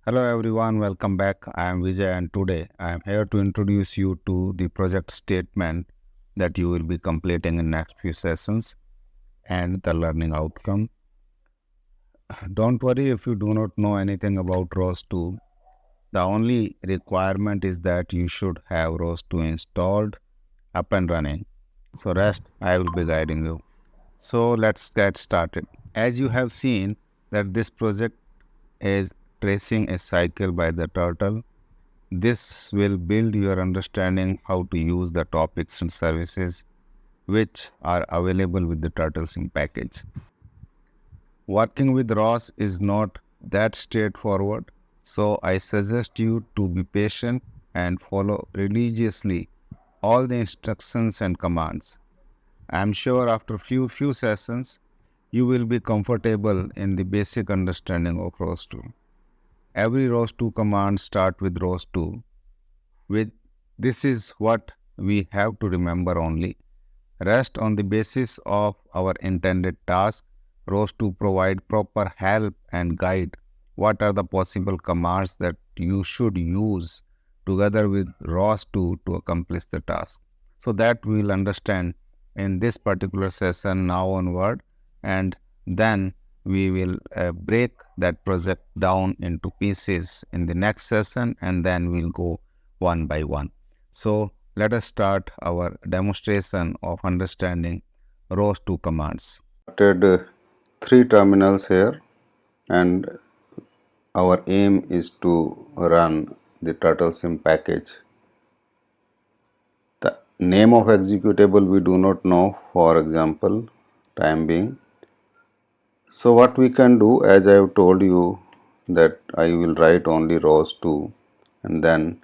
Hello everyone, welcome back. I am Vijay and today I am here to introduce you to the project statement that you will be completing in next few sessions and the learning outcome. Don't worry if you do not know anything about ROS2. The only requirement is that you should have ROS2 installed, up and running. So rest I will be guiding you. So let's get started. As you have seen that this project is tracing a cycle by the turtle. This will build your understanding how to use the topics and services which are available with the Turtlesim package. Working with ROS is not that straightforward, so I suggest you to be patient and follow religiously all the instructions and commands. I am sure after few sessions you will be comfortable in the basic understanding of ROS2. Every ROS2 command start with ROS2. With this is what we have to remember only. Rest on the basis of our intended task. ROS2 provide proper help and guide. What are the possible commands that you should use together with ROS2 to accomplish the task? So that we will understand in this particular session now onward, and then we will break that project down into pieces in the next session, and then we'll go one by one. So let us start our demonstration of understanding ROS2 commands. Started three terminals here, and our aim is to run the Turtlesim package. The name of executable we do not know, for example, time being. So what we can do, as I have told you, that I will write only ROS2, and then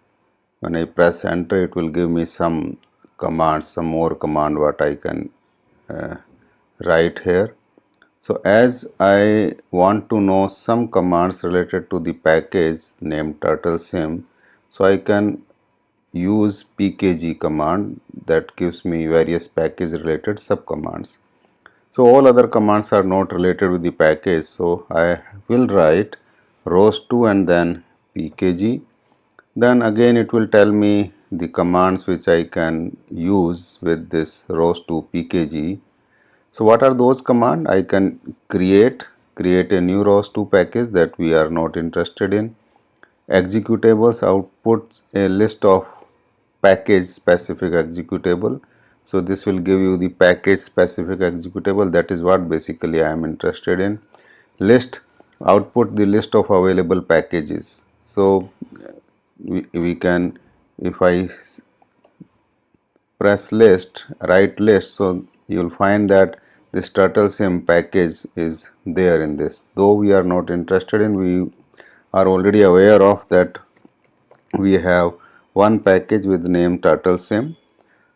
when I press enter, it will give me some commands, some more command what I can write here. So as I want to know some commands related to the package named Turtlesim, so I can use pkg command that gives me various package related subcommands. So all other commands are not related with the package, so I will write ROS2 and then pkg. Then again it will tell me the commands which I can use with this ROS2 pkg. So what are those commands? I can create a new ROS2 package that we are not interested in. Executables outputs a list of package specific executable. So this will give you the package specific executable. That is what basically I am interested in. List output the list of available packages. So we can, if I press list, write list, so you will find that this Turtlesim package is there in this. Though we are not interested in, we are already aware of that we have one package with name Turtlesim,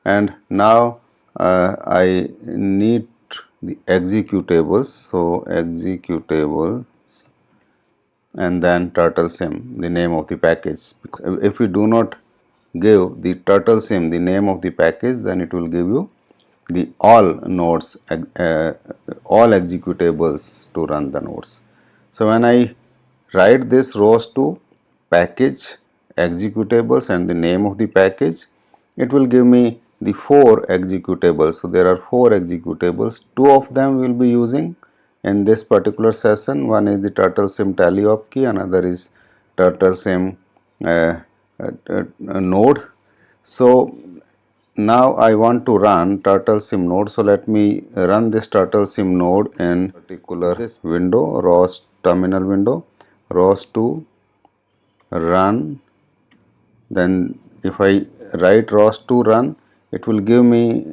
and now I need the executables. So executable and then Turtlesim, the name of the package. If we do not give the Turtlesim the name of the package, then it will give you the all nodes, all executables to run the nodes. So when I write this ROS2 package executables and the name of the package, it will give me the four executables. So there are four executables. Two of them we will be using in this particular session. One is the Turtlesim tally op key, another is Turtlesim node. So now I want to run Turtlesim node. So let me run this Turtlesim node in particular this window, ROS terminal window, ROS2 run. Then if I write ROS2 run, it will give me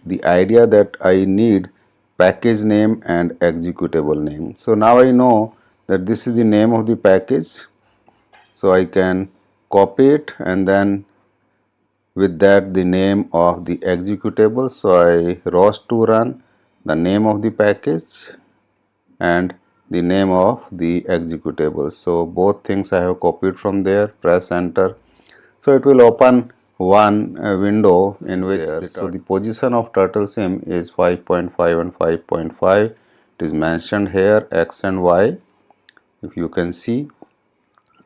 the idea that I need package name and executable name. So now I know that this is the name of the package. So I can copy it and then with that the name of the executable. So I ROS2 run the name of the package and the name of the executable. So both things I have copied from there. Press enter. So it will open one window in which the position of Turtlesim is 5.5 and 5.5. It is mentioned here X and Y, if you can see.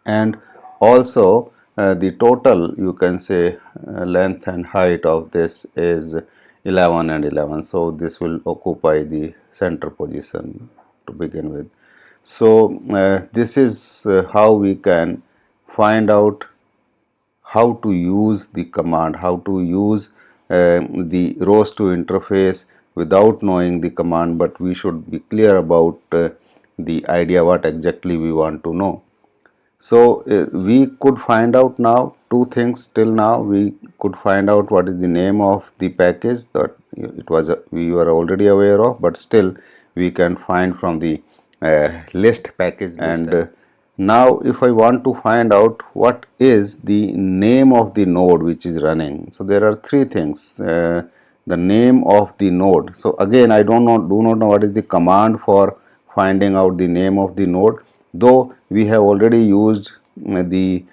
and also the total, you can say, length and height of this is 11 and 11. So this will occupy the center position to begin with. So this is how we can find out how to use the command, how to use the ROS2 interface without knowing the command, but we should be clear about the idea what exactly we want to know. So we could find out now two things. Till now we could find out what is the name of the package that it was we were already aware of, but still we can find from the list package list. And now if I want to find out what is the name of the node which is running, so there are three things. The name of the node. So again, I do not know what is the command for finding out the name of the node, though we have already used the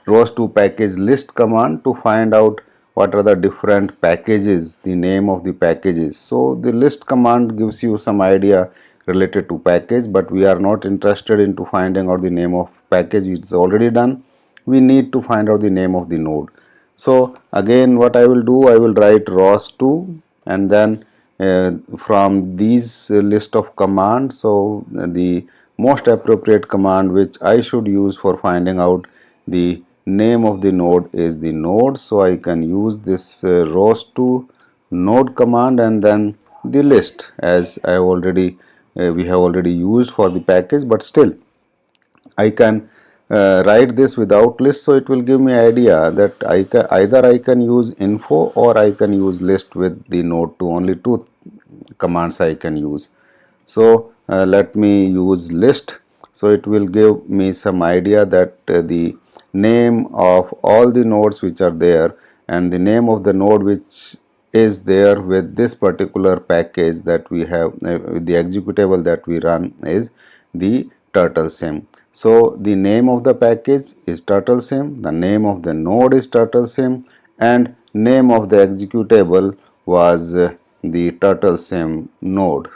ROS2 package list command to find out what are the different packages, the name of the packages. So the list command gives you some idea related to package, but we are not interested into finding out the name of package which is already done. We need to find out the name of the node. So again, what I will do, I will write ROS2 and then from these list of commands, so the most appropriate command which I should use for finding out the name of the node is the node. So I can use this ROS2 node command and then the list, as I already we have already used for the package, but still I can write this without list, so it will give me idea that either I can use info or I can use list with the node to. Only two commands I can use. So let me use list, so it will give me some idea that the name of all the nodes which are there and the name of the node which is there with this particular package that we have, the executable that we run is the Turrtlesim. So the name of the package is Turrtlesim, the name of the node is Turrtlesim, and name of the executable was the Turrtlesim node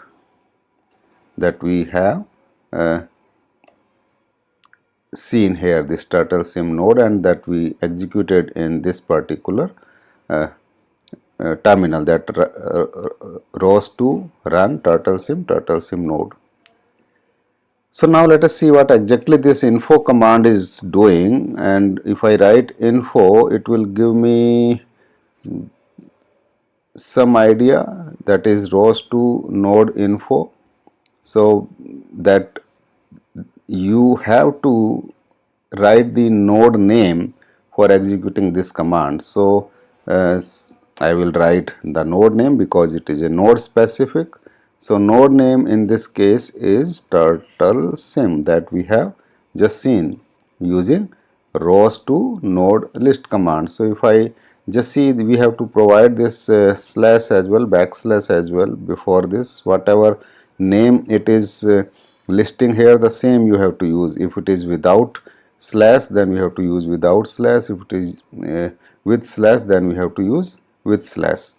that we have seen here, this Turrtlesim node, and that we executed in this particular terminal, that ROS2 run Turrtlesim node. So now let us see what exactly this info command is doing, and if I write info, it will give me some idea, that is ROS2 node info. So that you have to write the node name for executing this command. So I will write the node name because it is a node specific. So node name in this case is Turrtlesim, that we have just seen using ROS2 node list command. So if I just see, we have to provide this slash as well, backslash as well before this. Whatever name it is listing here, the same you have to use. If it is without slash, then we have to use without slash. If it is with slash, then we have to use with slash.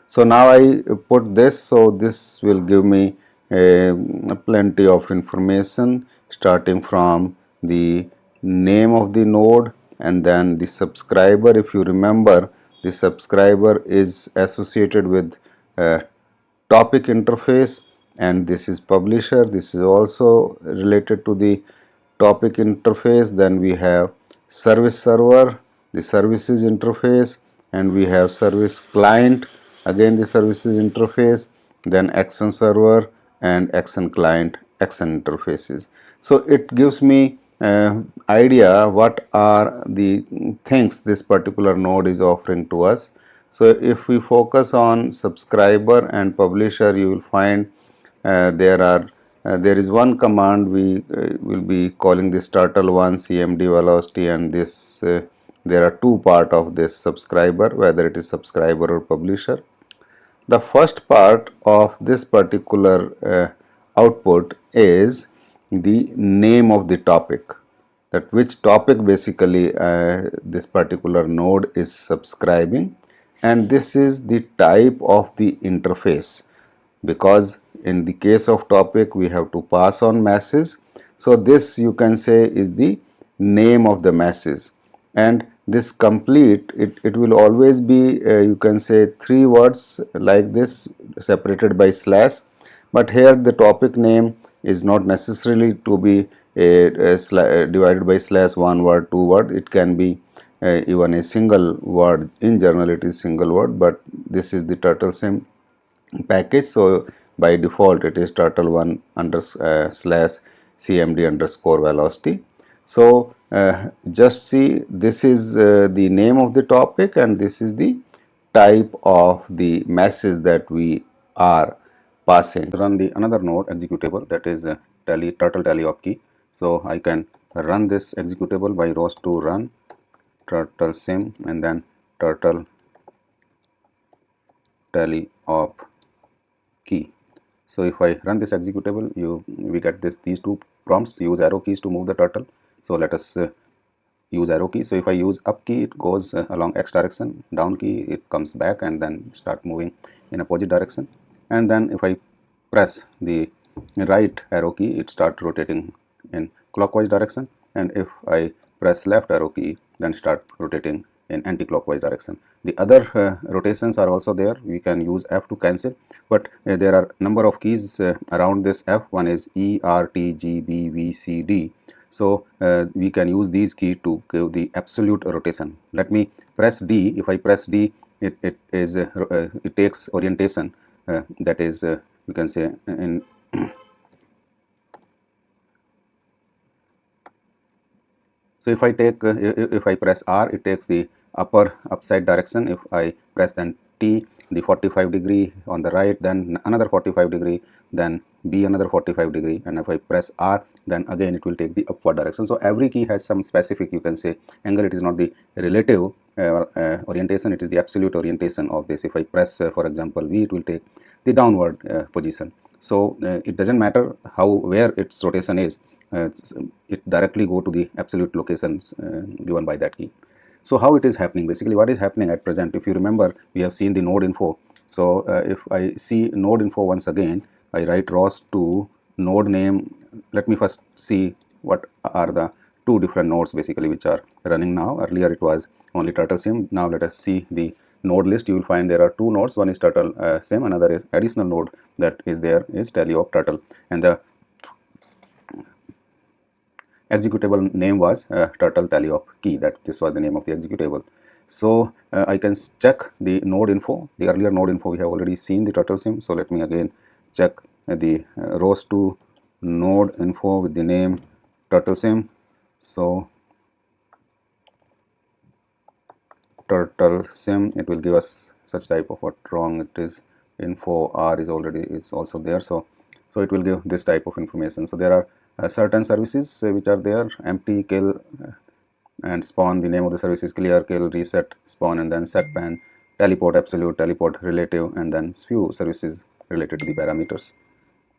So now I put this, so this will give me plenty of information, starting from the name of the node and then the subscriber. If you remember, the subscriber is associated with topic interface, and this is publisher. This is also related to the topic interface. Then we have service server, the services interface, and we have service client, again the services interface, then action server and action client, action interfaces. So it gives me idea what are the things this particular node is offering to us. So if we focus on subscriber and publisher, you will find there is one command we will be calling this Turrtle1 cmd velocity, and this there are two part of this subscriber, whether it is subscriber or publisher. The first part of this particular output is the name of the topic, that which topic basically this particular node is subscribing, and this is the type of the interface, because in the case of topic we have to pass on message. So this you can say is the name of the message, and this complete, it will always be you can say 3 words like this separated by slash, but here the topic name is not necessarily to be divided by slash 1 word 2 word. It can be even a single word. In general it is single word, but this is the Turtlesim package. So by default it is turtle1 under slash cmd underscore velocity. So just see, this is the name of the topic and this is the type of the message that we are passing. Run the another node executable, that is turtle tally of key. So I can run this executable by ROS2 run Turtlesim and then turtle tally of key. So if I run this executable, we get these two prompts: use arrow keys to move the turtle. So let us use arrow key. So if I use up key, it goes along x direction, down key it comes back and then start moving in opposite direction, and then if I press the right arrow key, it start rotating in clockwise direction, and if I press left arrow key, then start rotating in anti-clockwise direction. The other rotations are also there. We can use F to cancel, but there are number of keys around this F. One is E, R, T, G, B, V, C, D. So we can use these key to give the absolute rotation. Let me press D. If I press D, it takes orientation, that is you can say in so if I take if I press R, it takes the upside direction. If I press then T, the 45 degree on the right, then another 45 degree, then B another 45 degree, and if I press R, then again it will take the upward direction. So every key has some specific, you can say, angle. It is not the relative orientation, it is the absolute orientation of this. If I press for example V, it will take the downward position. So it doesn't matter where its rotation is, it directly go to the absolute locations given by that key. So how it is happening, basically what is happening at present, if you remember, we have seen the node info. So if I see node info once again, I write ROS2 node name. Let me first see what are the two different nodes basically which are running now. Earlier it was only Turtlesim. Now let us see the node list. You will find there are two nodes. One is Turtlesim, another is additional node that is there is tally of turtle, and the executable name was turtle tally of key. That this was the name of the executable. So I can check the node info. The earlier node info we have already seen the Turtlesim. So let me again check the ROS2 node info with the name Turtlesim. So Turtlesim, it will give us such type of what wrong it is. Info R is also there. So it will give this type of information. So there are certain services which are there: empty, kill, and spawn. The name of the service is clear, kill, reset, spawn, and then set pan, teleport absolute, teleport relative, and then few services related to the parameters.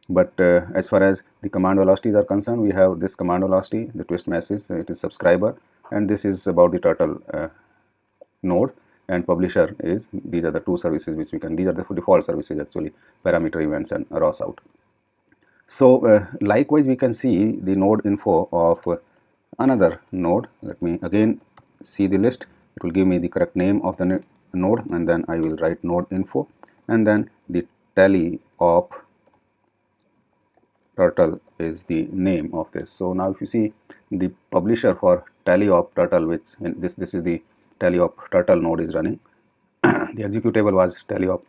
But as far as the command velocities are concerned, we have this command velocity, the twist message, it is subscriber, and this is about the turtle node, and publisher is, these are the two services which we can, these are the default services actually, parameter events and ROS out. So likewise we can see the node info of another node. Let me again see the list. It will give me the correct name of the node, and then I will write node info, and then the tally of turtle is the name of this. So now if you see the publisher for tally of turtle, which in this is the tally of turtle node is running. The executable was tally of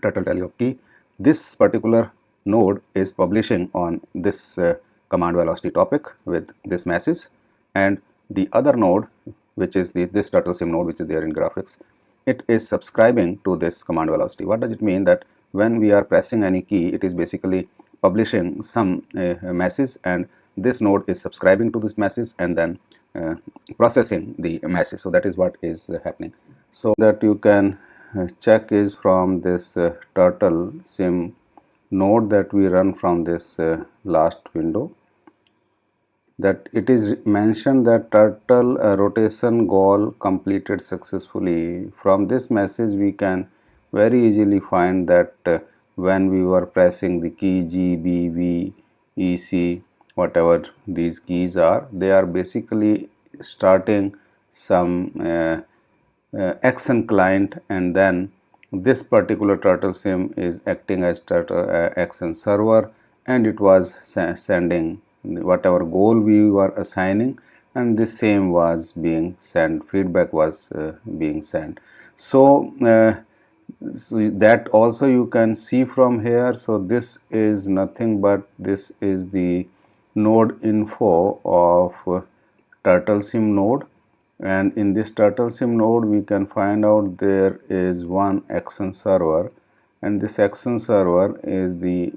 turtle tally of key. This particular node is publishing on this command velocity topic with this message, and the other node, which is this Turtlesim node which is there in graphics, it is subscribing to this command velocity. What does it mean? That when we are pressing any key, it is basically publishing some message, and this node is subscribing to this message and then processing the message. So that is what is happening. So that you can check is from this Turtlesim node that we run from this last window, that it is mentioned that turtle rotation goal completed successfully. From this message we can very easily find that when we were pressing the key G, B, V, E, C, whatever these keys are, they are basically starting some action client, and then this particular Turrtlesim is acting as action server, and it was sending whatever goal we were assigning, and the same was being sent, feedback was being sent. So that also you can see from here. So this is nothing but this is the node info of Turrtlesim node, and in this Turrtlesim node we can find out there is one action server, and this action server is the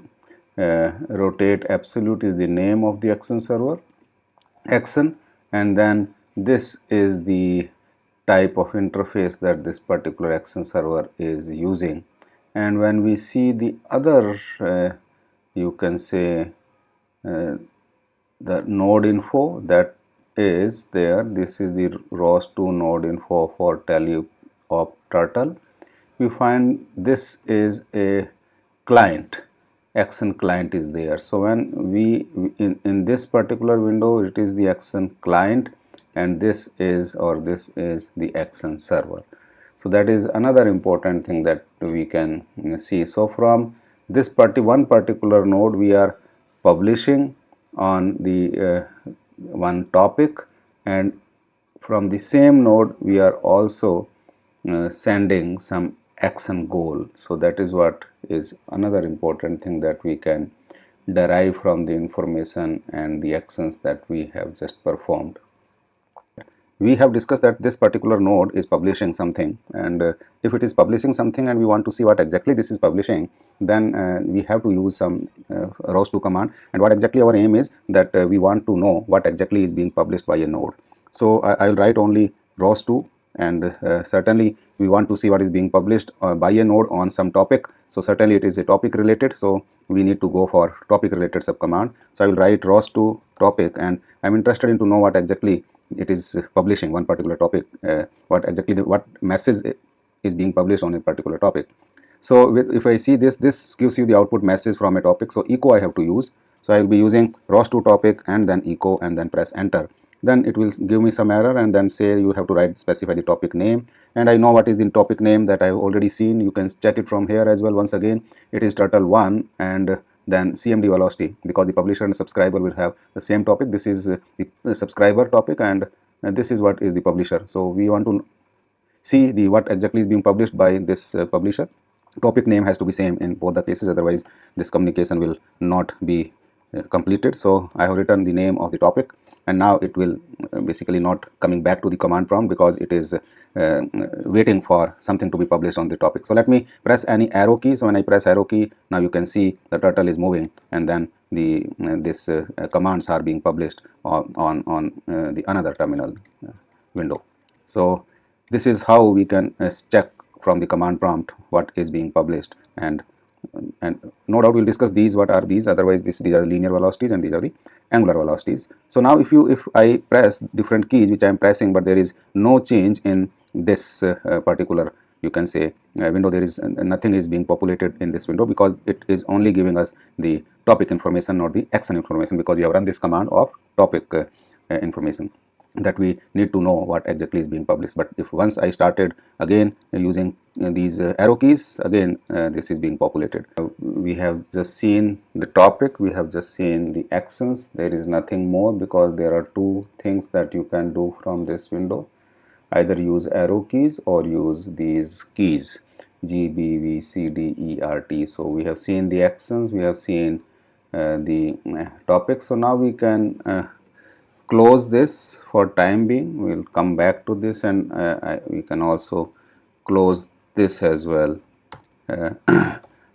rotate absolute is the name of the action server action, and then this is the type of interface that this particular action server is using. And when we see the other you can say the node info that is there, this is the ROS2 node info for tally of turtle. We find this is a client, action client is there. So when we in this particular window it is the action client, and this is the action server. So that is another important thing that we can see. So from this one particular node we are publishing on the one topic, and from the same node we are also sending some action goal. So that is what is another important thing that we can derive from the information and the actions that we have just performed. We have discussed that this particular node is publishing something, and if it is publishing something and we want to see what exactly this is publishing, then we have to use some ROS2 command. And what exactly our aim is that we want to know what exactly is being published by a node. So I will write only ROS2, and certainly we want to see what is being published by a node on some topic. So certainly it is a topic related, so we need to go for topic related subcommand. So I will write ROS2 topic, and I am interested in to know what exactly it is publishing one particular topic, what exactly what message is being published on a particular topic. So if I see this gives you the output message from a topic. So echo I have to use. So I will be using ROS2 topic and then echo and then press enter. Then it will give me some error and then say you have to specify the topic name, and I know what is the topic name that I have already seen. You can check it from here as well. Once again, it is Turrtle1 and then CMD velocity, because the publisher and subscriber will have the same topic. This is the subscriber topic, and this is what is the publisher. So we want to see the what exactly is being published by this publisher. Topic name has to be same in both the cases, otherwise this communication will not be completed. So I have written the name of the topic, and now it will basically not coming back to the command prompt because it is waiting for something to be published on the topic. So let me press any arrow key. So when I press arrow key, now you can see the turtle is moving, and then the this commands are being published on the another terminal window. So this is how we can check from the command prompt what is being published, and no doubt we'll discuss these, what are these, otherwise these are the linear velocities and these are the angular velocities. So now if I press different keys which I am pressing, but there is no change in this particular, you can say, window, there is nothing is being populated in this window because it is only giving us the topic information, not the action information, because we have run this command of topic information that we need to know what exactly is being published. But if once I started again using these arrow keys, again this is being populated. We have just seen the topic, we have just seen the actions. There is nothing more because there are two things that you can do from this window. Either use arrow keys or use these keys G, B, V, C, D, E, R, T. So we have seen the actions, we have seen the topic. So now we can close this for time being. We will come back to this, and we can also close this as well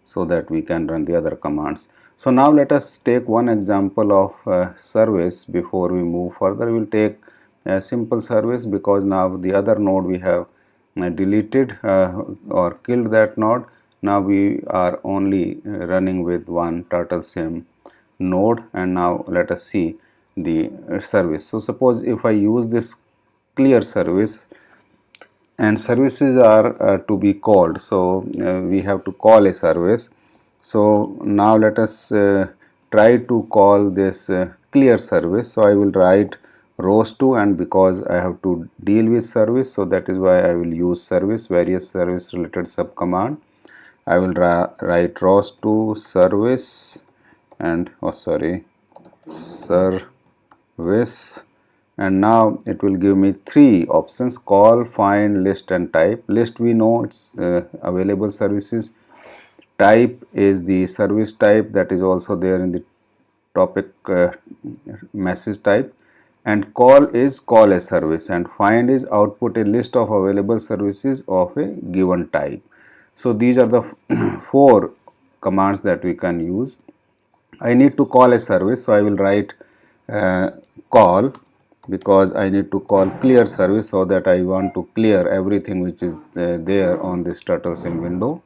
so that we can run the other commands. So now let us take one example of service before we move further. We will take a simple service because now the other node we have deleted or killed that node. Now we are only running with one Turrtlesim node, and now let us see the service. So suppose if I use this clear service, and services are to be called, so we have to call a service. So now let us try to call this clear service. So I will write ROS2, and because I have to deal with service, so that is why I will use service, various service related subcommand. I will write ROS2 service and service, and now it will give me three options: call, find, list and type. List, we know it's available services. Type is the service type that is also there in the topic message type, and call is call a service, and find is output a list of available services of a given type. So these are the four commands that we can use. I need to call a service, so I will write call, because I need to call clear service, so that I want to clear everything which is there on this Turtlesim window.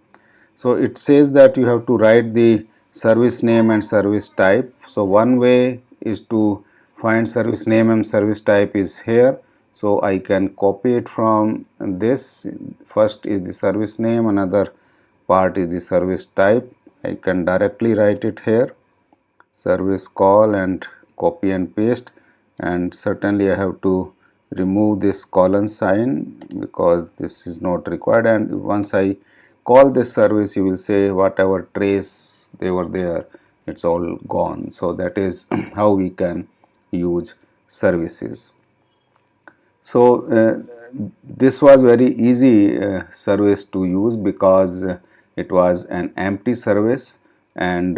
So it says that you have to write the service name and service type. So one way is to find service name and service type is here. So I can copy it from this. First is the service name, another part is the service type. I can directly write it here, service call, and copy and paste. And certainly I have to remove this colon sign because this is not required, and once I call this service, you will say whatever trace they were there, it's all gone. So that is how we can use services. So this was very easy service to use, because it was an empty service, and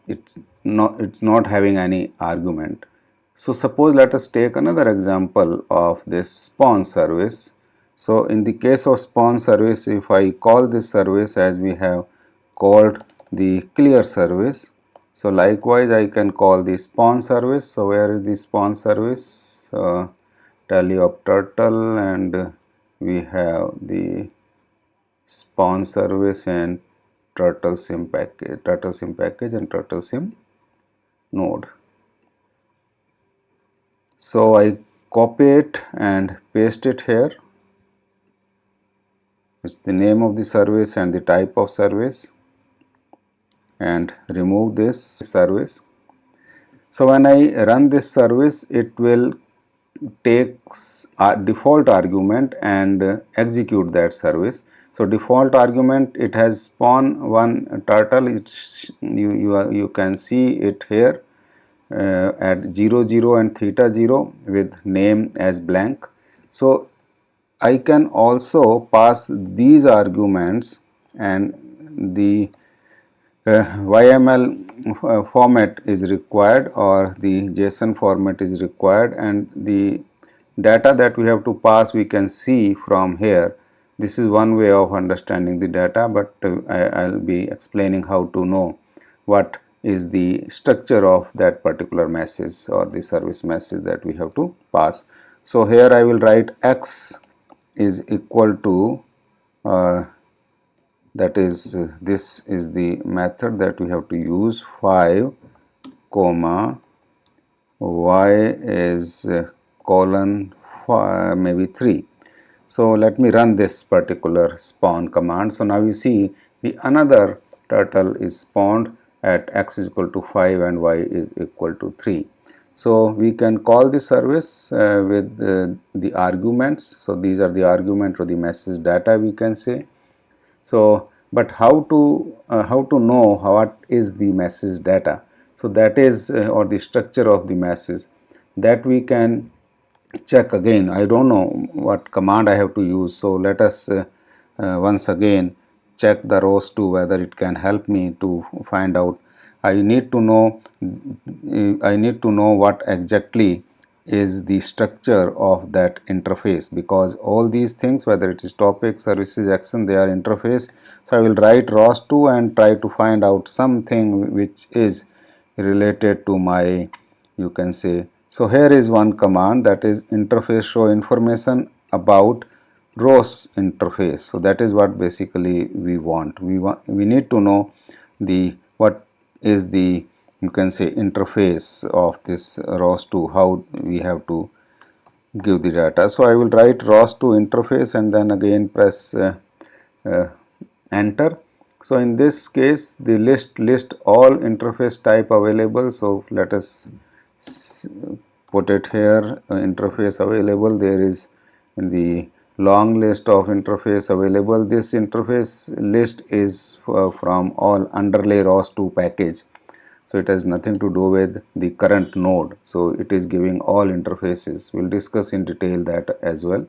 it's not having any argument. So suppose let us take another example of this spawn service. So in the case of spawn service, if I call this service as we have called the clear service, so likewise I can call the spawn service. So where is the spawn service? Tally of turtle, and we have the spawn service and Turtlesim package and Turtlesim node. So I copy it and paste it here. It's the name of the service and the type of service, and remove this service. So when I run this service, it will takes a default argument and execute that service. So default argument, it has spawn one turtle. It's you can see it here at 0 0 and theta 0 with name as blank. So I can also pass these arguments, and the YML format is required, or the JSON format is required, and the data that we have to pass we can see from here. This is one way of understanding the data, but I'll be explaining how to know what is the structure of that particular message or the service message that we have to pass. So here I will write x is equal to that is this is the method that we have to use, 5 comma y is colon maybe 3. So let me run this particular spawn command. So now you see the another turtle is spawned at x is equal to 5 and y is equal to 3. So we can call the service with the arguments. So these are the argument or the message data, we can say. So but how to know what is the message data? So that is or the structure of the message, that we can check again. I don't know what command I have to use, so let us once again check the ROS2 whether it can help me to find out. I need to know what exactly is the structure of that interface, because all these things, whether it is topic, services, action, they are interface. So I will write ROS2 and try to find out something which is related to my, you can say. So here is one command, that is interface show information about ROS interface. So that is what basically we want. We need to know the what is the, you can say, interface of this ROS2, how we have to give the data. So I will write ROS2 interface and then again press enter. So in this case, the list all interface type available. So let us put it here, interface available. There is in the long list of interface available. This interface list is from all underlay ROS2 package. So it has nothing to do with the current node. So it is giving all interfaces. We'll discuss in detail that as well.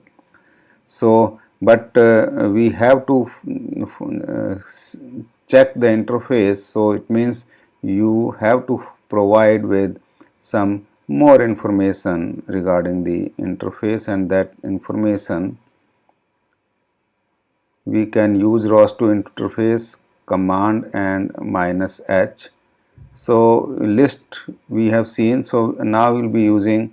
So, but we have to check the interface. So it means you have to provide with some more information regarding the interface, and that information we can use ROS2 interface command and -h. So list we have seen. So now we'll be using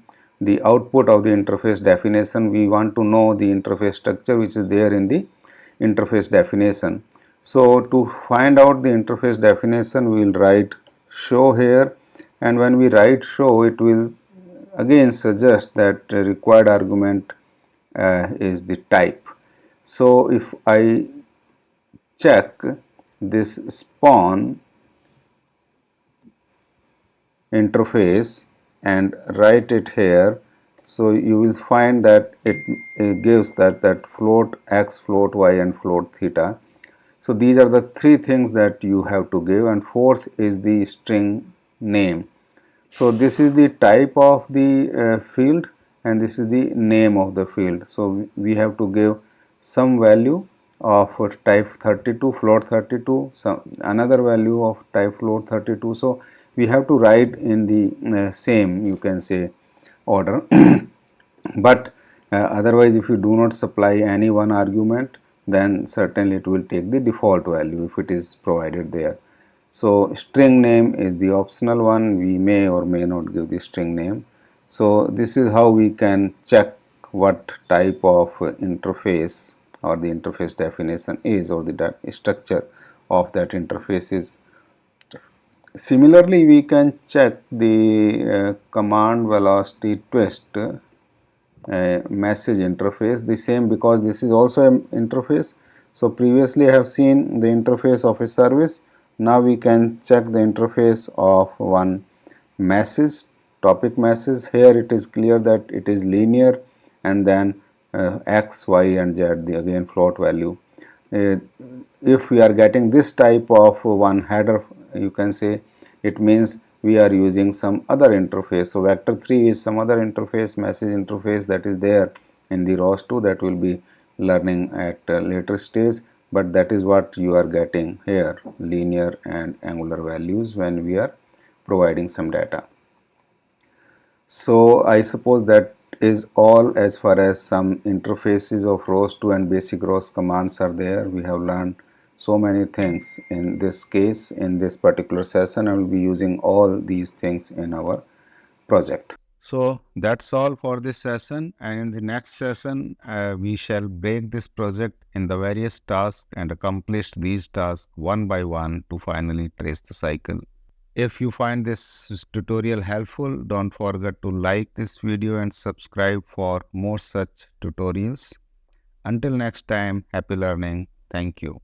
the output of the interface definition. We want to know the interface structure which is there in the interface definition. So to find out the interface definition, we will write show here, and when we write show, it will again suggest that the required argument is the type. So if I check this spawn interface and write it here, so you will find that it gives that float x, float y, and float theta. So these are the three things that you have to give, and fourth is the string name. So this is the type of the field, and this is the name of the field. So we have to give some value of type 32, float 32, some another value of type float 32. So we have to write in the same, you can say, order. But otherwise, if you do not supply any one argument, then certainly it will take the default value if it is provided there. So string name is the optional one. We may or may not give the string name. So this is how we can check what type of interface or the interface definition is, or the structure of that interface is. Similarly, we can check the command velocity twist message interface, the same, because this is also an interface. So previously I have seen the interface of a service. Now we can check the interface of one message, topic message. Here it is clear that it is linear, and then x, y, and z, the again float value. If we are getting this type of one header, you can say, it means we are using some other interface. So vector 3 is some other interface, message interface, that is there in the ROS2, that will be learning at a later stage, but that is what you are getting here, linear and angular values when we are providing some data. So I suppose that is all as far as some interfaces of ROS2 and basic ROS commands are there. We have learned so many things in this case. In this particular session, I will be using all these things in our project. So that's all for this session, and in the next session we shall break this project in the various tasks and accomplish these tasks one by one to finally trace the cycle. If you find this tutorial helpful, don't forget to like this video and subscribe for more such tutorials. Until next time, happy learning. Thank you.